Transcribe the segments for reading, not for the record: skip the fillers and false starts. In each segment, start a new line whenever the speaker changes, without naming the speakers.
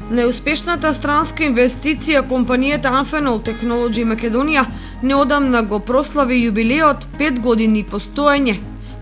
Неуспешната странска инвестиција компанијата Amphenol Technology Македонија неодамна го прослави јубилеот 5 години постоење.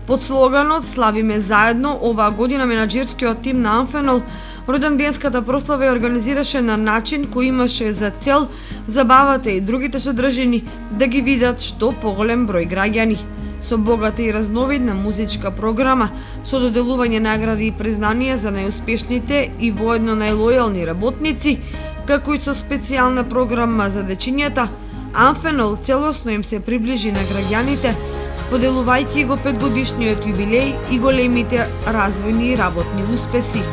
Под слоганот "Славиме заедно", оваа година менаџерскиот тим на Amphenol роденденската прослава ја организираше на начин кој имаше за цел забавата и другите содржини да ги видат што поголем број граѓани. Со богата и разновидна музичка програма, со доделување награди и признанија за најуспешните и воедно најлојални работници, како и со специјална програма за дечињата, Amphenol целосно им се приближи на граѓаните, споделувајќи го 5-годишниот јубилеј и големите развојни и работни успеси.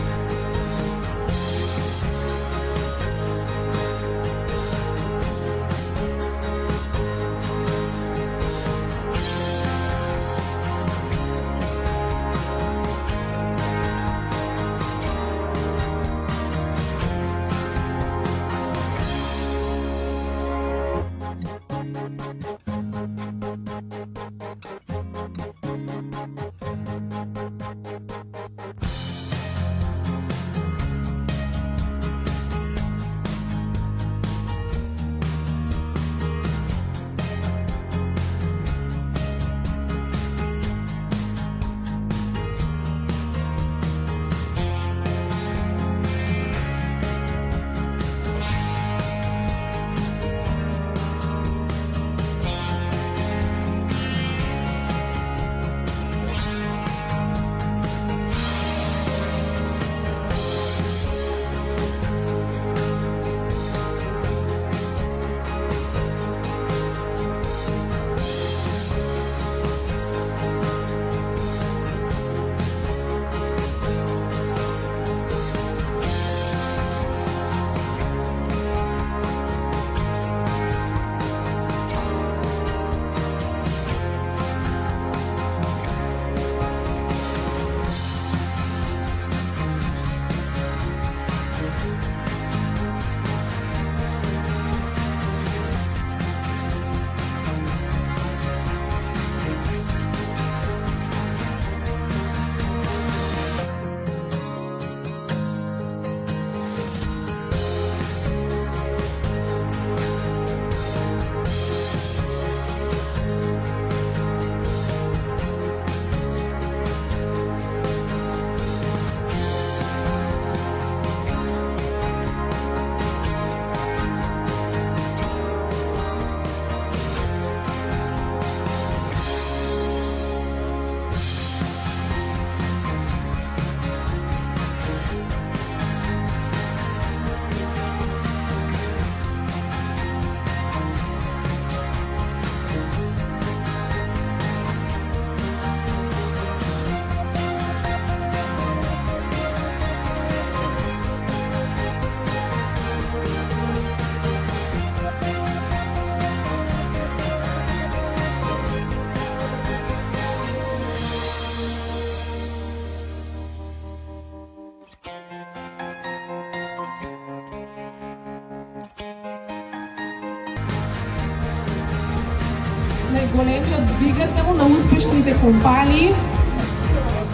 Најголемиот двигател на успешните компании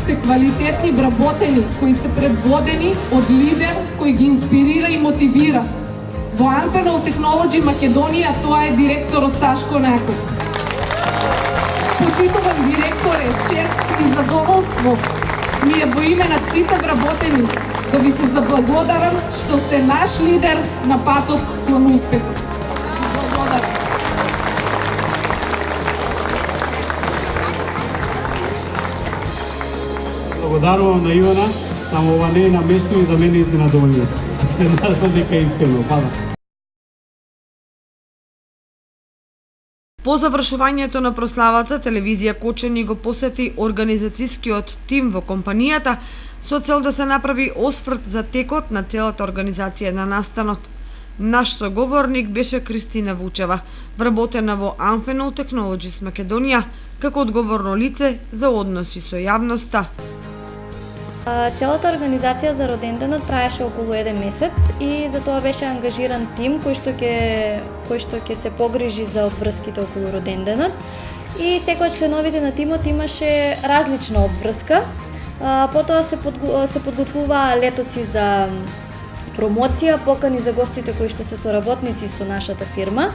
се квалитетни вработени кои се предводени од лидер кој ги инспирира и мотивира. Во Amphenol Technology Македонија тоа е директорот Сашко Наков. Почитуван директоре, чест и задоволство ми е во име на сите вработени да ви се заблагодарам што сте наш лидер на патот кон успехот. Благодарам.
Благодарувам на Ивана, само ова не е на место и за мене изненадување. Се надевам дека е искрено. Фала.
По завршувањето на прославата, телевизија Кочани го посети организацијскиот тим во компанијата со цел да се направи осврт за текот на целата организација на настанот. Наш соговорник беше Кристина Вучева, вработена во Amphenol Technologies Македонија, како одговорно лице за односи со јавноста.
Целата организација за роденденот траеше околу 1 месец и за тоа беше ангажиран тим кој што ќе се погрижи за обврските околу роденденот. И секој од членовите на тимот имаше различна обврска. Потоа се подготвуваа летоци за промоција, покани за гостите кои што се соработници со нашата фирма.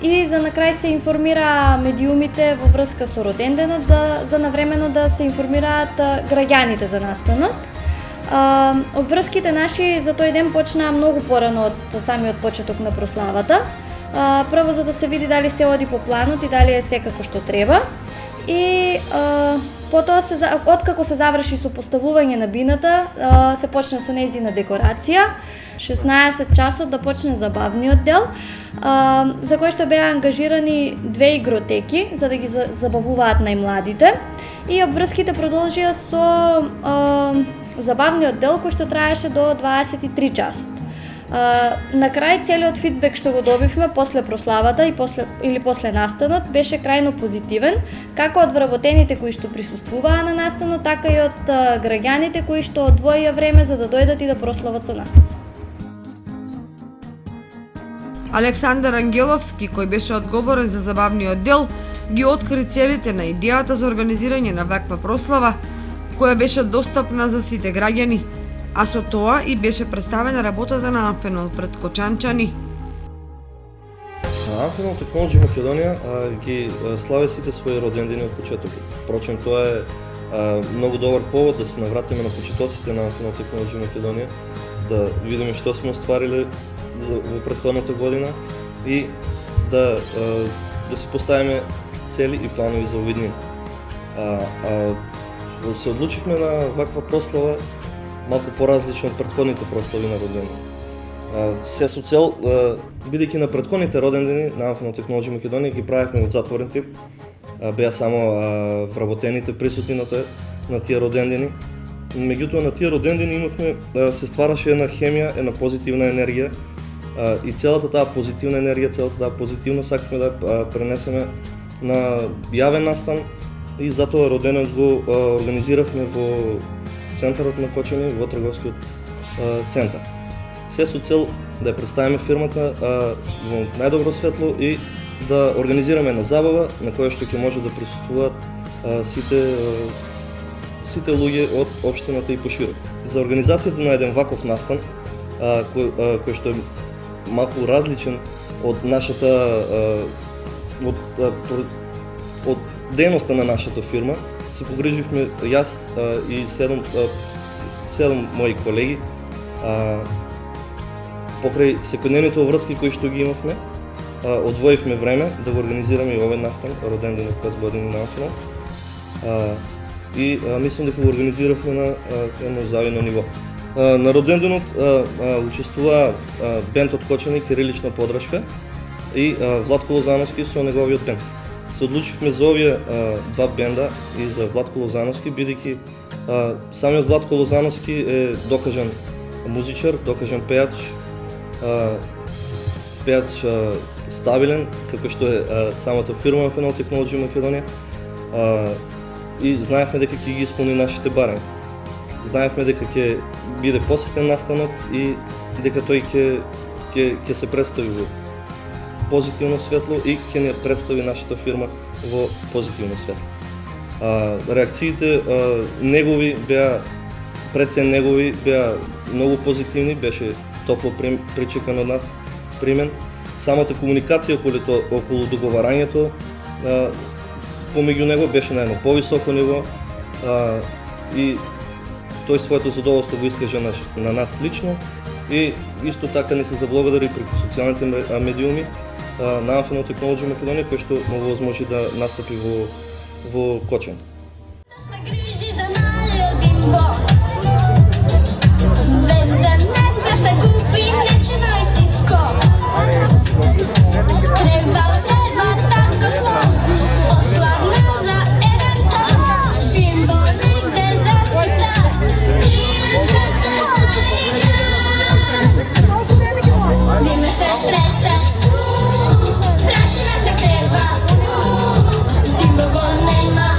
И за на крај се информира медиумите во врска со роденденот за навремено да се информираат граѓаните за настанот. Обврските наши за тој ден почнаа многу порано од самиот почеток на прославата. Прво за да се види дали се оди по планот и дали е секако што треба. И потоа откако се заврши со поставување на бината, се почна со нејзина декорација. 16 часот да почне забавниот дел, за кој што беа ангажирани 2 игротеки за да ги забавуваат најмладите. И обврските продолжија со забавниот дел кој што траеше до 23 часот. На крај целиот фидбек што го добивме после прославата и после настанот беше крајно позитивен, како од вработените кои што присуствуваа на настанот, така и од граѓаните кои што одвоија време за да дојдат и да прослават со нас.
Александар Ангеловски, кој беше одговорен за забавниот дел, ги откри целите на идејата за организирање на ваква прослава, која беше достапна за сите граѓани, а со тоа и беше представена работата на Амфенол пред кочанчани.
Амфенол Technology Македонија ги слави сите своји родендени од почетокот. Впрочем, тоа е многу добар повод да се навратиме на почетоците на Амфенол Technology Македонија, да видиме што сме оствариле во претходната година и да си поставиме цели и планови за овиднина. Се одлучивме на ваква прослава малку поразлична од претходните прослави на родендени. Се со цел, бидејќи на претходните родендени на Амфенол Technology Македонија ги правевме од затворен тип, беа само вработените присутни на тие родендени. Меѓутоа на тие родендени имавме, се ствараше една хемија, една позитивна енергија и целата таа позитивна енергија, целата таа позитивно сакавме да пренесеме на јавен настан и затоа роденот го организиравме во центарот на Кочани, во трговскиот центар. Се со цел да ја представиме фирмата во најдобро светло и да организираме една забава на која што ќе може да присуствуваат сите луѓе од општината и поширо. За организацијата на еден ваков настан, кој што е малку различен од нашата од дејноста на нашата фирма, се погриживме јас и 7 мои колеги покрај секојдневните врски кои што ги имавме, одвоивме време да го организираме и овој настан, роденден од 5 години на Амфенол. И мислам дека го организиравме на едно завидно ниво. На роденденот учествува бенд од Кочани, Кирилична подршка и Владко Лозановски со неговиот бенд. Се одлучивме за овие два бенда и за Владко Лозановски, бидејќи самиот Владко Лозановски е докажан музичар, докажан пејач, стабилен, како што е самата фирма Амфенол Technology Македонија, и знаевме дека ќе ги исполни нашите барања. Знаевме дека ќе биде посетен настанот и дека тој ќе се представи во позитивно светло и ќе не представи нашата фирма во позитивно светло. Реакциите негови беа, пред се негови беа многу позитивни, беше топло причекан од нас, примен. Самата комуникација околу договарањето помеѓу него беше на едно повисоко ниво и тој своето задоволство го искаже на нас лично и исто така не се заблагодари преку социјалните медиуми на Амфенол Technology Македонија, кој што му возможи да настапи во Кочани.
Prašina se kreva, bimbo go nema.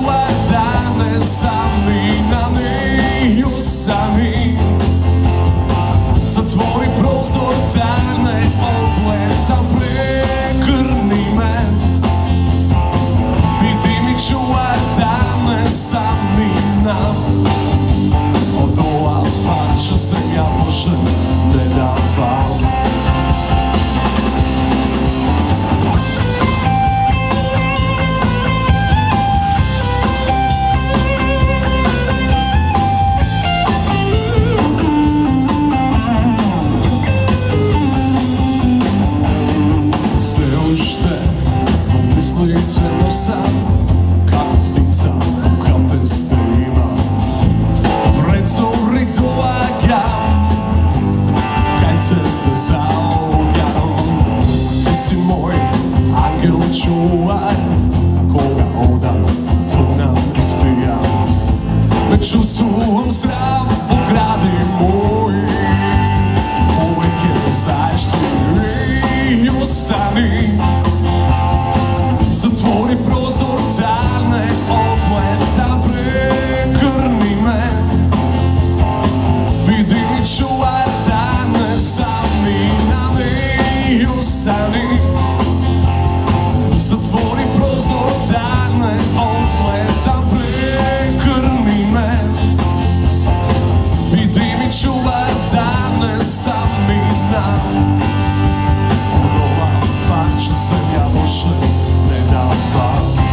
čuva da ne zaminam i ustani. Zatvori prozor da ne ogledam, pregrni me. Vidi mi čuva da ne zaminam. Od ova pača se ja Bože ne davam. Pomislite sam kako ptica u kafe strima. Prezori dolagam, kaj tebe zaogam. Ti si moj angel čuvaj, koga odam, to nam ispijam. Ne čustvujem zdrav u gradi moj, uvijek je znaš ti i ostani. Zatvori prozor da ne ogledam, pregrni me. Vidi mi čuvaj da ne zaminam i ostani. Zatvori prozor da ne ogledam, pregrni me. Vidi mi čuvaj da ne zaminam. Od ova pača se ja Bože ne davam.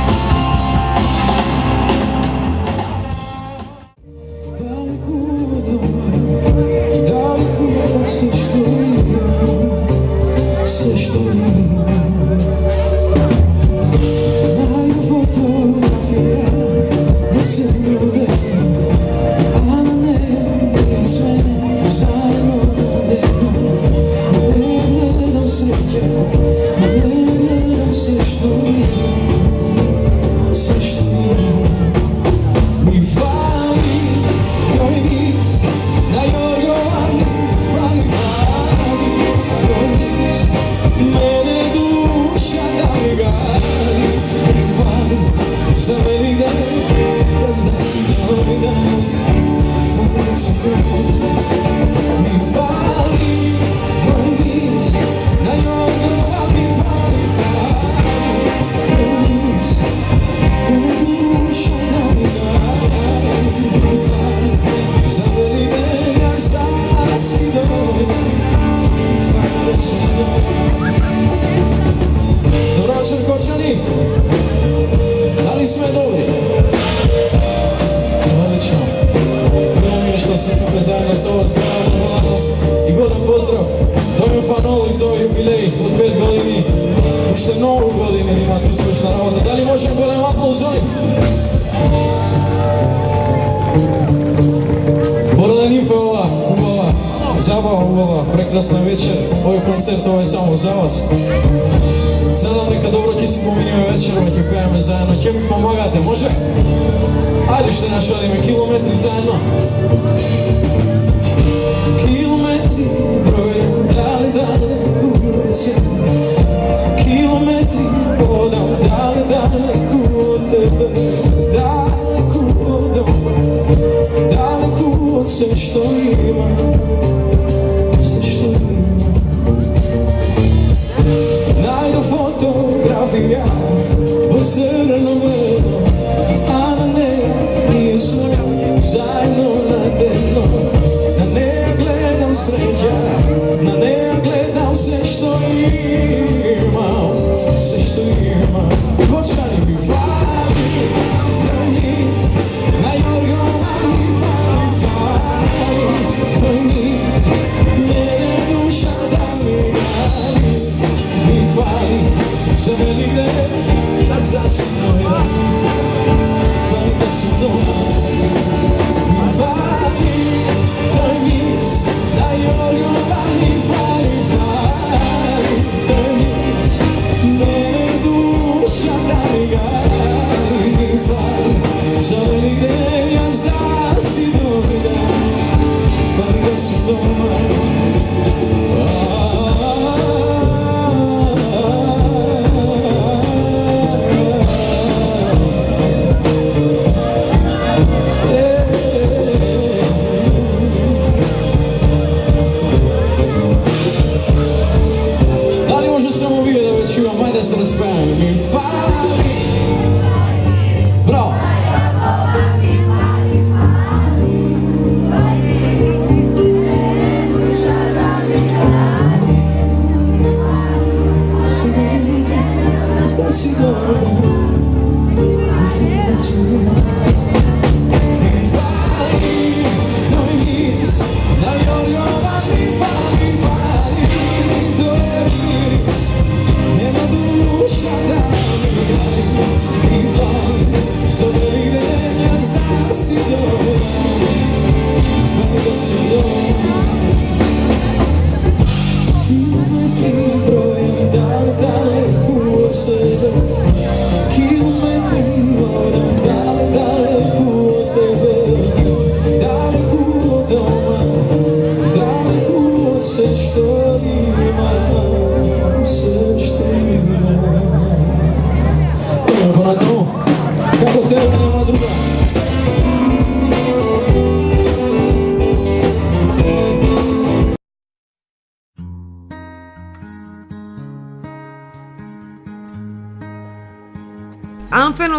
Прекрасна вечер, овој концерт ова е само за вас. Седам дека добро ќе си поминиме вечерва, ќе пееме заедно, ќе ми помагате, може? Ајде ще нашодиме километри заедно. Километри бројам, дали далеку се. Километри одам, дали далеку од тебе. Далеку од дома, далеку од се што имам. Najdem fotografija v zrno medo, a na njej smo zajedno nadeno. Na njej gledam sreća, na njej gledam sve što imam, sve što imam. Počkaj mi fali, to je nic, na Jorgova mi fali, to je nic, mene duša da mi radi. Mi fali, za velike, da zasnuje.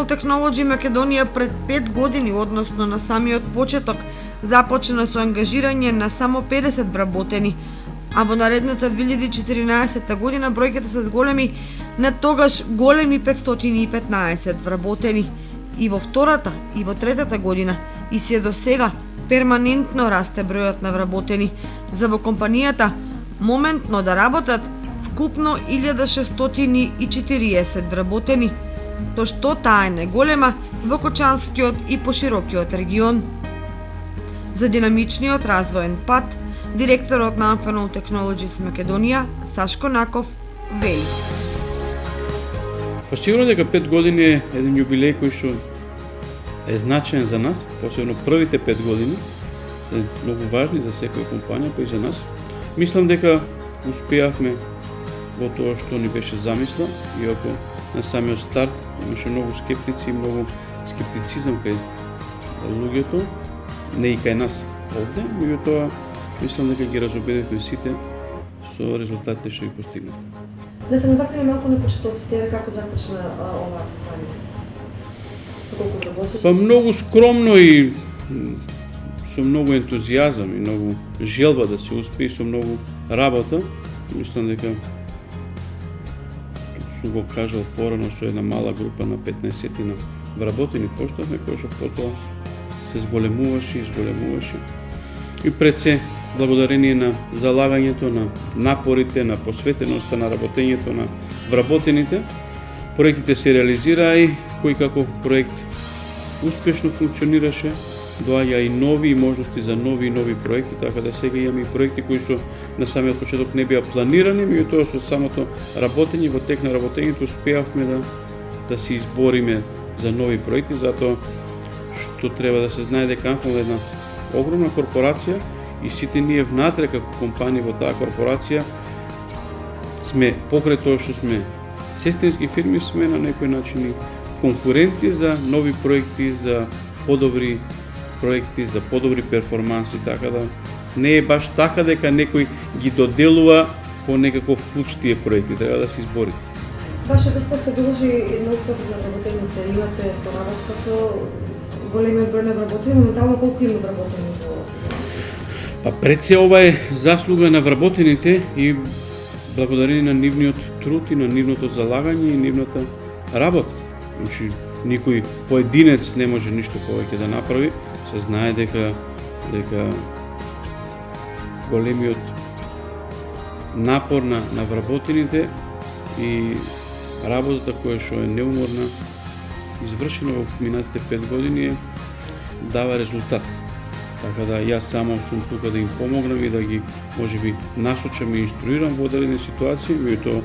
Anfenol Technology Македонија пред 5 години, односно на самиот почеток, започна со ангажирање на само 50 вработени, а во наредната 2014 година бројките се зголеми на тогаш големи 515 вработени. И во втората и во третата година и се до сега перманентно расте бројот на вработени. За во компанијата моментно да работат вкупно 1640 вработени, то што таа е најголема во Кочанскиот и поширокиот регион. За динамичниот развоен пат, директорот на Anfenol Technologies Македонија, Сашко Наков, вели.
Па сигурно дека 5 години е еден јубилеј кој што е значаен за нас, посебно првите 5 години се многу важни за секоја компанија, па и за нас. Мислам дека успеавме во тоа што ни беше замисла, иако на самиот старт имаше многу скептици и многу скептицизам кај луѓето, не и кај нас овде, меѓутоа мислам дека ги разубедивме сите со резултатите што ги постигнавме.
Да се навратиме малку на почетоците, како започна оваа компанија? Со колку работи?
Па многу скромно и со многу ентузијазам и многу желба да се успее, со многу работа. Мислам дека сум го кажал порано, со една мала група на 15-тина вработени почнавме, кој што потоа се зголемуваше. И пред се, благодарение на залагањето, на напорите, на посветеноста, на работењето на вработените, проектите се реализираа и кој како проект успешно функционираше, доаѓа и нови можности за нови проекти, така да сега имаме и проекти кои што на самиот почеток не беа планирани, меѓутоа со самото работење, во тек на работењето успеавме да се избориме за нови проекти, затоа што треба да се знае дека Anfenol е една огромна корпорација и сите ние внатре како компанија во таа корпорација сме покрај тоа што сме сестрински фирми, сме на некој начин конкуренти за нови проекти, за подобри проекти, за подобри перформанси, така да не е баш така дека некој ги доделува по некаков клуч тие проекти, треба да се изборите.
Вашиот успех се дължи едноставно на вработените. Имате соработка со големиот број на вработени, моментално колку има вработени во?
Па пред се ова е заслуга на вработените и благодарение на нивниот труд и на нивното залагање и нивната работа. Значи, никој поединец не може ништо повеќе да направи, се знае дека големиот напор на вработените и работата која што е неуморна извршена во минатите 5 години дава резултат. Така да јас само сум тука да им помогнам и да ги можеби насочам и инструирам во одредени ситуации, меѓутоа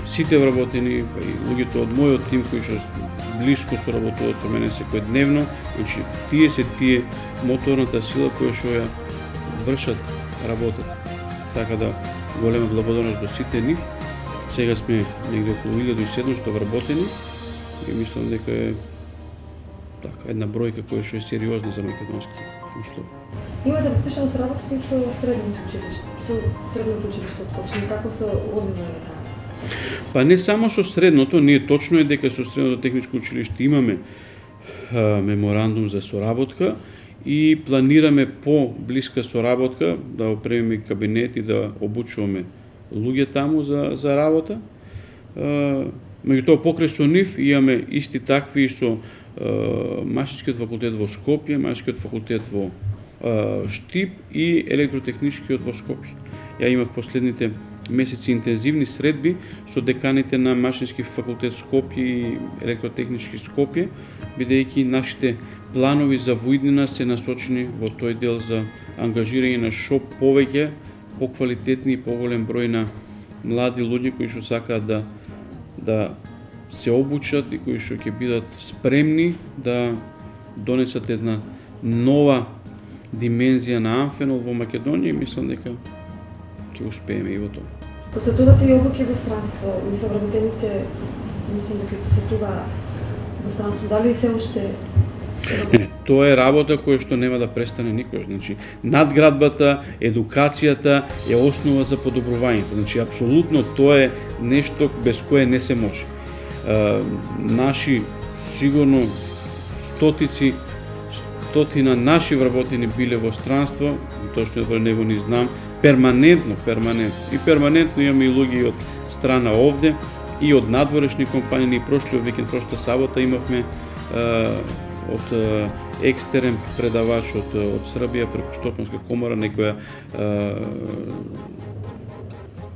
сите вработени и луѓето од мојот тим кои што блиско соработуваат со мене секојдневно, значи тие се моторната сила која што ја вршат работата. Така да голема благодарност до сите нив. Сега сме негде околу 1700 вработени и мислам дека е така една бројка која што е сериозна за македонски услови.
Имате подпишано соработка и со средното училиште од Кочани, како се одвива таа?
Па не само со средното, ние точно е дека со средното техничко училиште имаме меморандум за соработка и планираме по-блиска соработка, да опремиме кабинет и да обучуваме луѓе таму за работа. Меѓутоа покрај со нив имаме исти такви со Машинскиот факултет во Скопје, Машинскиот факултет во Штип и Електротехничкиот во Скопје. Ја имав последните месеци интензивни средби со деканите на Машински факултет Скопје и Електротехнички Скопје, бидејќи нашите планови за воиднина се насочени во тој дел за ангажирање на шо повеќе, поквалитетни и поголем број на млади луѓе кои што сакаат да се обучат и кои што ќе бидат спремни да донесат една нова димензија на Anfenol во Македонија и мислам дека ќе успееме и во тоа.
Посетувате и обуки во странство, мислам работените, мислам дека посетува во странство, дали се уште?
Не, тоа е работа која што нема да престане никош. Значи, надградбата, едукацијата е основа за подобрувањето. Значи, апсолутно тоа е нешто без кое не се може. Наши сигурно стотина наши вработени биле во странство, точно во него не знам, перманентно. И перманентно имаме и луѓе од страна овде, и од надворешни компании. И прошлиот викенд, прошла сабота имавме од екстерен предавач од Србија преку Стопанска комора, некоја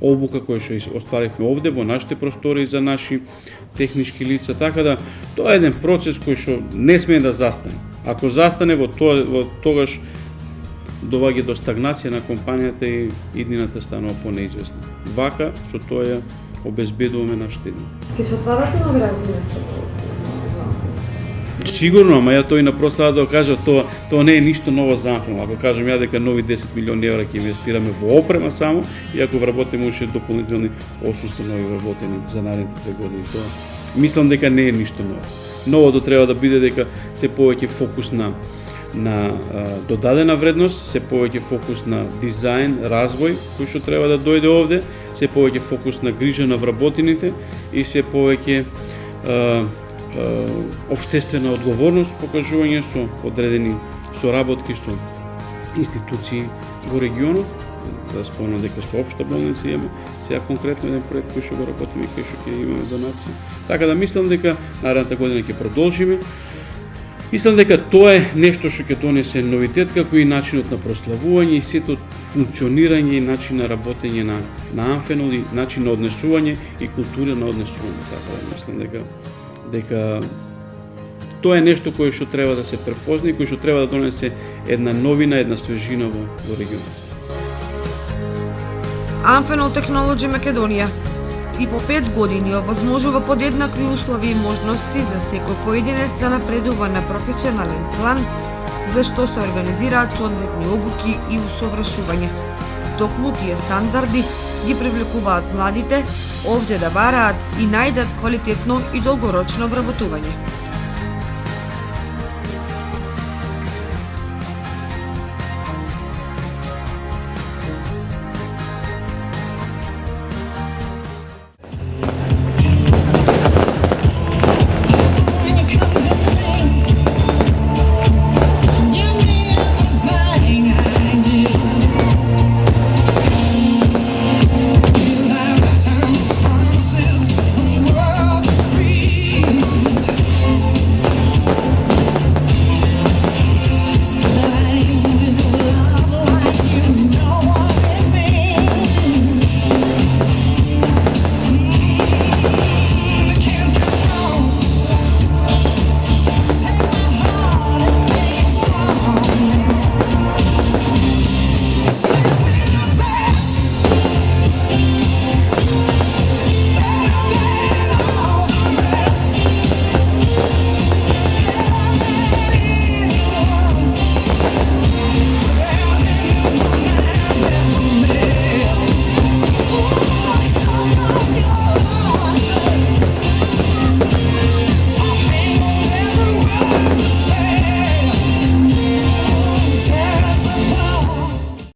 обука која што остваривме овде во нашите простори за наши технички лица, така да тоа е еден процес кој што не смее да застане. Ако застане тогаш доваѓа до стагнација на компанијата и иднината станува понеизвестна. Вака со тоа ја обезбедуваме нашите иднина.
Ке се отварате нови работни места?
Сигурно, ама ја тој на прослава да кажа, тоа не е ништо ново за Анфенол. Ако кажам ја дека нови 10 милиони евра ќе инвестираме во опрема само, и ако вработиме уште дополнителни 800 нови вработени за наредните 2 години, тоа мислам дека не е ништо ново. Новото треба да биде дека се повеќе фокус на додадена вредност, се повеќе фокус на дизајн, развој, кој што треба да дојде овде, се повеќе фокус на грижа на вработените и се повеќе општествена одговорност, покажување со одредени соработки со институции во регионот. Да спомнам дека со општа болница имаме сега конкретно еден проект кој што го работиме и кој што ќе имаме за нација. Така да мислам дека наредната година ќе продолжиме. Мислам дека тоа е нешто што ќе донесе новитет, како и начинот на прославување и сето функционирање и начин на работење на Анфенол и начин на однесување и култура на однесување. Така да мислам дека тоа е нешто кое што треба да се препозна и кое што треба да донесе една новина, една свежина во регионот.
Анфенол Технолоджи Македонија и по 5 години овозможува подеднакви услови и можности за секој поединец да напредува на професионален план, за што се организираат соодветни обуки и усовршување. Токму тие стандарди ги привлекуваат младите овде да бараат и најдат квалитетно и долгорочно вработување.